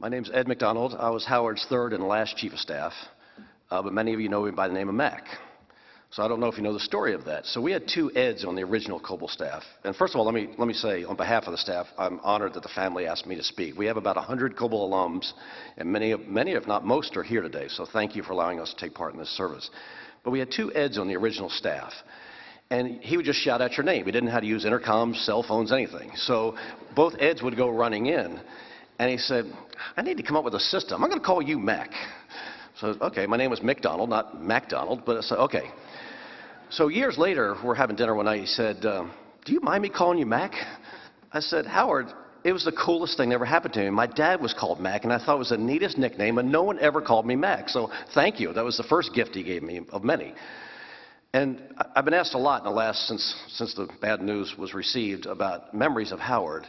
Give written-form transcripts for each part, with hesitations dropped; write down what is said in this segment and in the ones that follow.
My name's Ed McDonald. I was Howard's third and last chief of staff, but many of you know me by the name of Mac. So I don't know if you know the story of that. So we had two Eds on the original Coble staff. And first of all, let me say, on behalf of the staff, I'm honored that the family asked me to speak. We have about 100 Coble alums, and many, if not most, are here today. So thank you for allowing us to take part in this service. But we had two Eds on the original staff. And he would just shout out your name. We didn't know how to use intercoms, cell phones, anything. So both Eds would go running in. And he said, I need to come up with a system. I'm going to call you Mac. So, okay, my name was McDonald, not MacDonald, but I said, okay. So years later, we're having dinner one night. He said, do you mind me calling you Mac? I said, Howard, it was the coolest thing that ever happened to me. My dad was called Mac, and I thought it was the neatest nickname, and no one ever called me Mac. So thank you. That was the first gift he gave me of many. And I've been asked a lot in the last, since the bad news was received, about memories of Howard.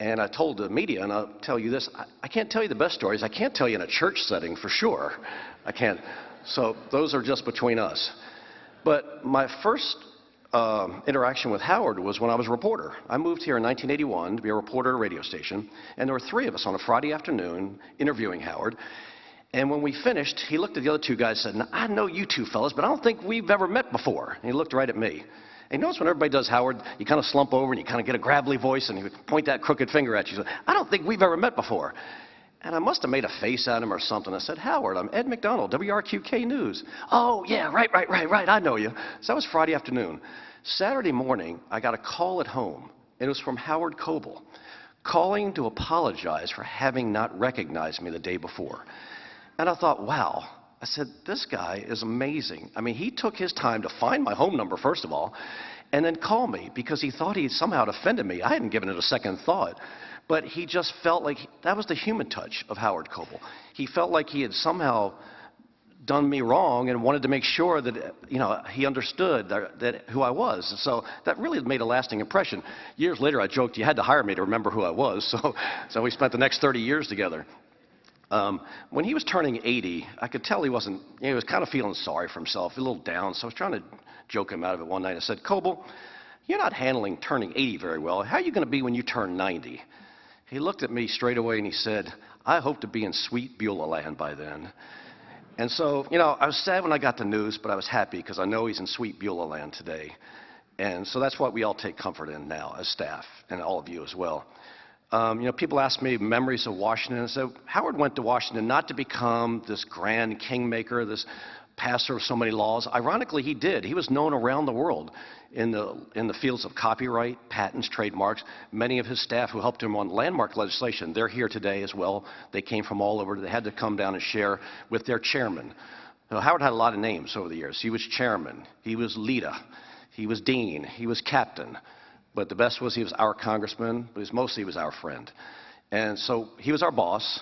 And I told the media, and I'll tell you this, I can't tell you the best stories. I can't tell you in a church setting for sure. I can't. So those are just between us. But my first interaction with Howard was when I was a reporter. I moved here in 1981 to be a reporter at a radio station, and there were three of us on a Friday afternoon interviewing Howard. And when we finished, he looked at the other two guys and said, I know you two fellas, but I don't think we've ever met before. And he looked right at me. And you notice when everybody does Howard, you kind of slump over and you kind of get a gravelly voice and you point that crooked finger at you. So, I don't think we've ever met before. And I must have made a face at him or something. I said, Howard, I'm Ed McDonald, WRQK News. Oh, yeah, right, I know you. So that was Friday afternoon. Saturday morning, I got a call at home. It was from Howard Coble, calling to apologize for having not recognized me the day before. And I thought, wow. I said, this guy is amazing. I mean, he took his time to find my home number, first of all, and then call me because he thought he somehow had offended me. I hadn't given it a second thought. But he just felt like that was the human touch of Howard Coble. He felt like he had somehow done me wrong and wanted to make sure that, he understood that who I was. So that really made a lasting impression. Years later, I joked, you had to hire me to remember who I was. So we spent the next 30 years together. When he was turning 80, I could tell he wasn't, he was kind of feeling sorry for himself, a little down. So I was trying to joke him out of it one night. I said, Coble, you're not handling turning 80 very well. How are you going to be when you turn 90? He looked at me straight away and he said, I hope to be in sweet Beulah land by then. And so, I was sad when I got the news, but I was happy because I know he's in sweet Beulah land today. And so that's what we all take comfort in now as staff, and all of you as well. People ask me memories of Washington, and so Howard went to Washington not to become this grand kingmaker, this passer of so many laws. Ironically, he did. He was known around the world in the fields of copyright, patents, trademarks. Many of his staff who helped him on landmark legislation, they're here today as well. They came from all over. They had to come down and share with their chairman. Howard had a lot of names over the years. He was chairman. He was leader. He was dean. He was captain. But the best was he was our congressman, but mostly he was our friend. And so he was our boss,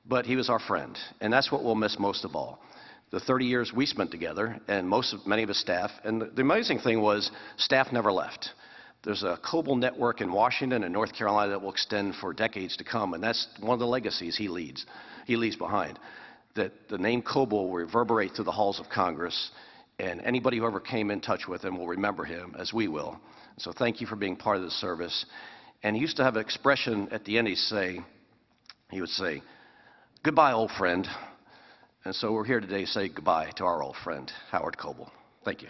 but he was our friend. And that's what we'll miss most of all. The 30 years we spent together, and many of his staff. And the amazing thing was, staff never left. There's a Coble network in Washington and North Carolina that will extend for decades to come, and that's one of the legacies he leaves behind. That the name Coble will reverberate through the halls of Congress, and anybody who ever came in touch with him will remember him, as we will. So thank you for being part of the service. And he used to have an expression at the end. He would say, goodbye, old friend. And so we're here today to say goodbye to our old friend, Howard Coble. Thank you.